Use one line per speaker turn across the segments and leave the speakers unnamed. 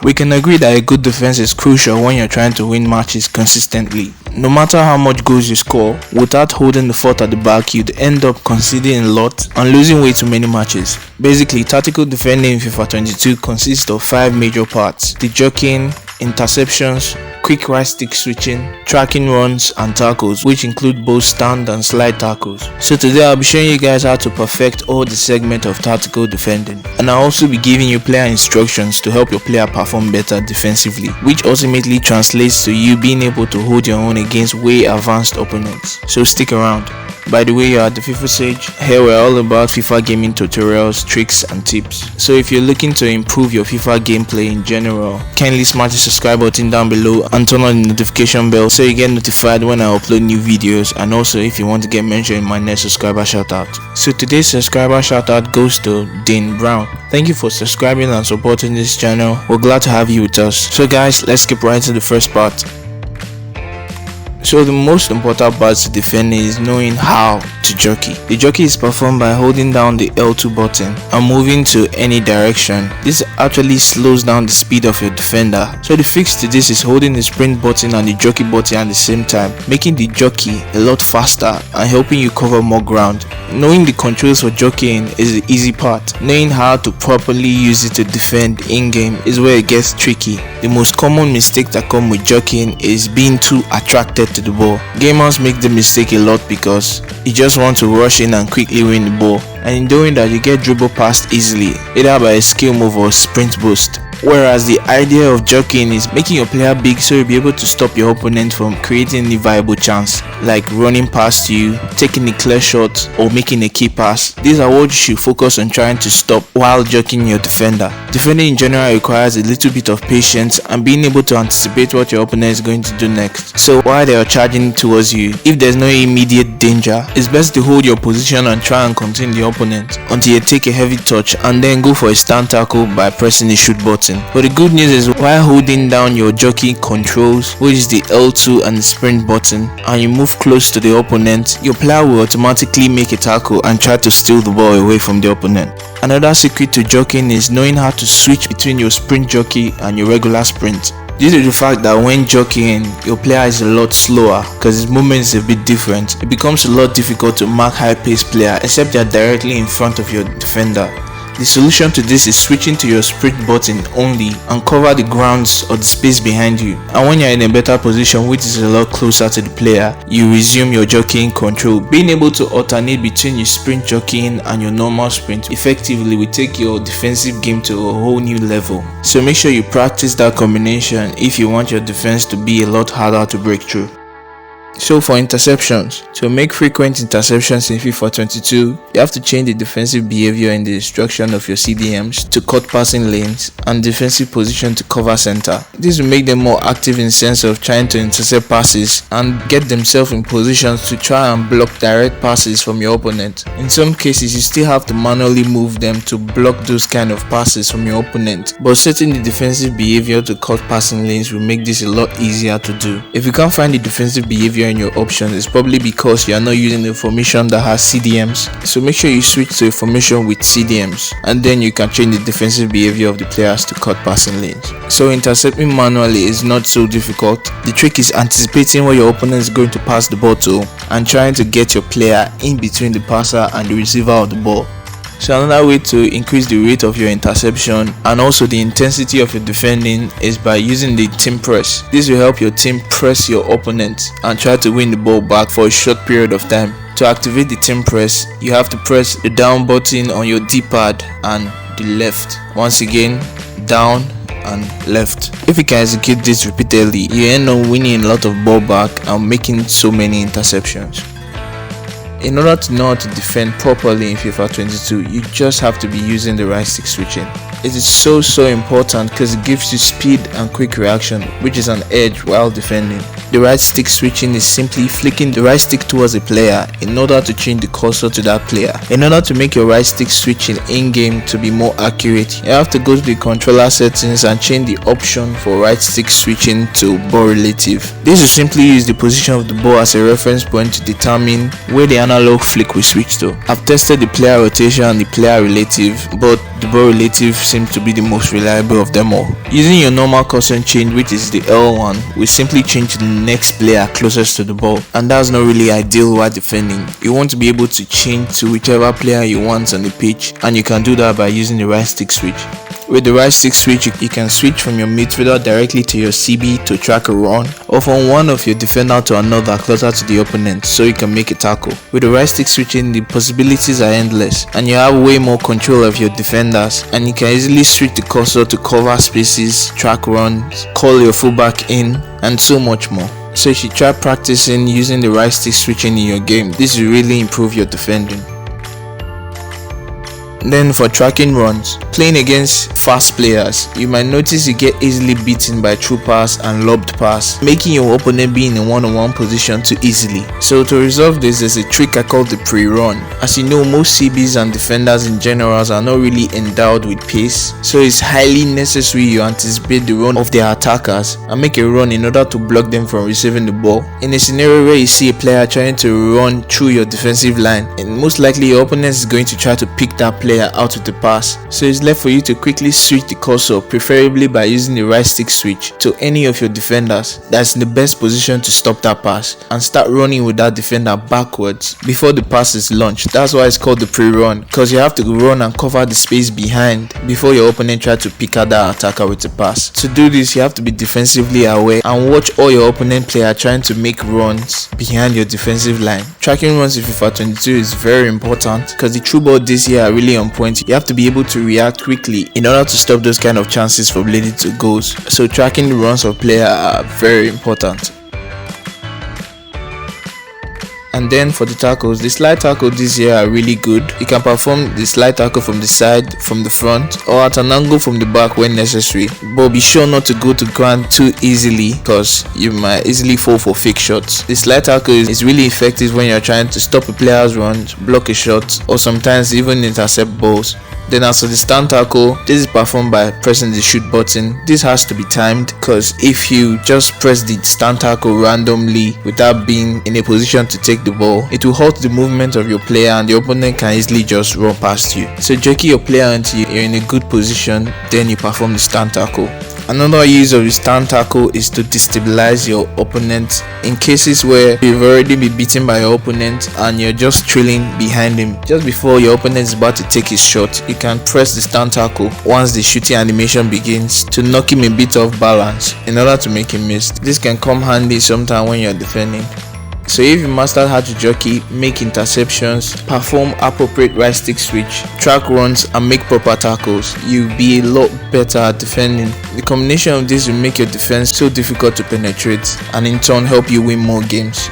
We can agree that a good defense is crucial when you're trying to win matches consistently. No matter how much goals you score, without holding the fort at the back, you'd end up conceding a lot and losing way too many matches. Basically, tactical defending in FIFA 22 consists of 5 major parts: the jockeying, interceptions, quick right stick switching, tracking runs and tackles, which include both stand and slide tackles. So today I'll be showing you guys how to perfect all the segments of tactical defending, and I'll also be giving you player instructions to help your player perform better defensively, which ultimately translates to you being able to hold your own against way advanced opponents. So stick around. By the way, you're at the FIFA Sage. Here we're all about FIFA gaming tutorials, tricks and tips. So if you're looking to improve your FIFA gameplay in general, kindly smash the subscribe button down below and turn on the notification bell so you get notified when I upload new videos, and also if you want to get mentioned in my next subscriber shoutout. So today's subscriber shoutout goes to Dean Brown. Thank you for subscribing and supporting this channel. We're glad to have you with us. So guys, let's skip right to the first part. So the most important part to defending is knowing how to jockey. The jockey is performed by holding down the L2 button and moving to any direction. This actually slows down the speed of your defender. So the fix to this is holding the sprint button and the jockey button at the same time, making the jockey a lot faster and helping you cover more ground. Knowing the controls for jockeying is the easy part. Knowing how to properly use it to defend in-game is where it gets tricky. The most common mistake that comes with jockeying is being too attracted to the ball. Gamers make the mistake a lot because you just want to rush in and quickly win the ball, and in doing that you get dribbled past easily, either by a skill move or sprint boost. Whereas the idea of jockeying is making your player big so you'll be able to stop your opponent from creating any viable chance, like running past you, taking a clear shot, or making a key pass. These are what you should focus on trying to stop while jockeying your defender. Defending in general requires a little bit of patience and being able to anticipate what your opponent is going to do next. So while they are charging towards you, if there's no immediate danger, it's best to hold your position and try and contain the opponent until you take a heavy touch and then go for a stand tackle by pressing the shoot button. But the good news is, while holding down your jockey controls, which is the L2 and the sprint button, and you move close to the opponent, your player will automatically make a tackle and try to steal the ball away from the opponent. Another secret to jockeying is knowing how to switch between your sprint jockey and your regular sprint. Due to the fact that when jockeying, your player is a lot slower because his movement is a bit different, it becomes a lot difficult to mark high-paced player except they are directly in front of your defender. The solution to this is switching to your sprint button only and cover the grounds or the space behind you, and when you're in a better position, which is a lot closer to the player, you resume your jockeying control. Being able to alternate between your sprint jockeying and your normal sprint effectively will take your defensive game to a whole new level. So make sure you practice that combination if you want your defense to be a lot harder to break through. So for interceptions, to make frequent interceptions in FIFA 22, you have to change the defensive behavior in the instruction of your CDMs to cut passing lanes and defensive position to cover center. This will make them more active in the sense of trying to intercept passes and get themselves in positions to try and block direct passes from your opponent. In some cases, you still have to manually move them to block those kind of passes from your opponent, but setting the defensive behavior to cut passing lanes will make this a lot easier to do. If you can't find the defensive behavior in your options, it's probably because you are not using a formation that has CDMs. So make sure you switch to a formation with CDMs, and then you can change the defensive behavior of the players to cut passing lanes. So intercepting manually is not so difficult. The trick is anticipating where your opponent is going to pass the ball to and trying to get your player in between the passer and the receiver of the ball. So another way to increase the rate of your interception and also the intensity of your defending is by using the team press. This will help your team press your opponent and try to win the ball back for a short period of time. To activate the team press, you have to press the down button on your D-pad and the left. Once again, down and left. If you can execute this repeatedly, you end up winning a lot of ball back and making so many interceptions. In order to know how to defend properly in FIFA 22, you just have to be using the right stick switching. It is so important because it gives you speed and quick reaction, which is an edge while defending. The right stick switching is simply flicking the right stick towards a player in order to change the cursor to that player. In order to make your right stick switching in-game to be more accurate, you have to go to the controller settings and change the option for right stick switching to ball relative. This will simply use the position of the ball as a reference point to determine where the analog flick will switch to. I've tested the player rotation and the player relative, but the ball relative seems to be the most reliable of them all. Using your normal custom change, which is the L1, will simply change to the next player closest to the ball, and that's not really ideal while defending. You want to be able to change to whichever player you want on the pitch, and you can do that by using the right stick switch. With the right stick switch, you can switch from your midfielder directly to your CB to track a run, or from one of your defender to another closer to the opponent so you can make a tackle. With the right stick switching, the possibilities are endless, and you have way more control of your defenders, and you can easily switch the cursor to cover spaces, track runs, call your fullback in, and so much more. So you should try practicing using the right stick switching in your game. This will really improve your defending. Then for tracking runs, playing against fast players, you might notice you get easily beaten by through pass and lobbed pass, making your opponent be in a one-on-one position too easily. So to resolve this, there's a trick I call the pre-run. As you know, most CBs and defenders in general are not really endowed with pace, so it's highly necessary you anticipate the run of their attackers and make a run in order to block them from receiving the ball. In a scenario where you see a player trying to run through your defensive line, and most likely your opponent is going to try to pick that player out with the pass, so it's left for you to quickly switch the cursor, preferably by using the right stick switch, to any of your defenders that's in the best position to stop that pass, and start running with that defender backwards before the pass is launched. That's why it's called the pre-run, because you have to run and cover the space behind before your opponent tries to pick out that attacker with the pass. To do this, you have to be defensively aware and watch all your opponent players trying to make runs behind your defensive line. Tracking runs in FIFA 22 is very important because the through ball this year are really on point. You have to be able to react quickly in order to stop those kind of chances from leading to goals. So tracking the runs of players are very important. And then for the tackles, the slide tackle this year are really good. You can perform the slide tackle from the side, from the front, or at an angle from the back when necessary. But be sure not to go to ground too easily because you might easily fall for fake shots. The slide tackle is really effective when you're trying to stop a player's run, block a shot, or sometimes even intercept balls. Then as for the stand tackle, this is performed by pressing the shoot button. This has to be timed because if you just press the stand tackle randomly without being in a position to take the ball, it will halt the movement of your player and the opponent can easily just run past you. So jockey your player until you're in a good position, then you perform the stand tackle. Another use of the stand tackle is to destabilize your opponent in cases where you've already been beaten by your opponent and you're just trailing behind him. Just before your opponent is about to take his shot, you can press the stand tackle once the shooting animation begins to knock him a bit off balance in order to make him miss. This can come handy sometime when you're defending. So if you mastered how to jockey, make interceptions, perform appropriate right stick switch, track runs and make proper tackles, you'll be a lot better at defending. The combination of this will make your defense so difficult to penetrate and in turn help you win more games.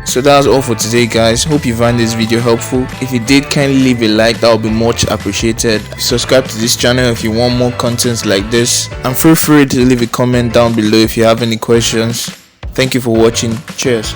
So that's all for today guys. Hope you found this video helpful. If you did, kindly leave a like, that would be much appreciated. Subscribe to this channel if you want more content like this, and feel free to leave a comment down below if you have any questions. Thank you for watching. Cheers.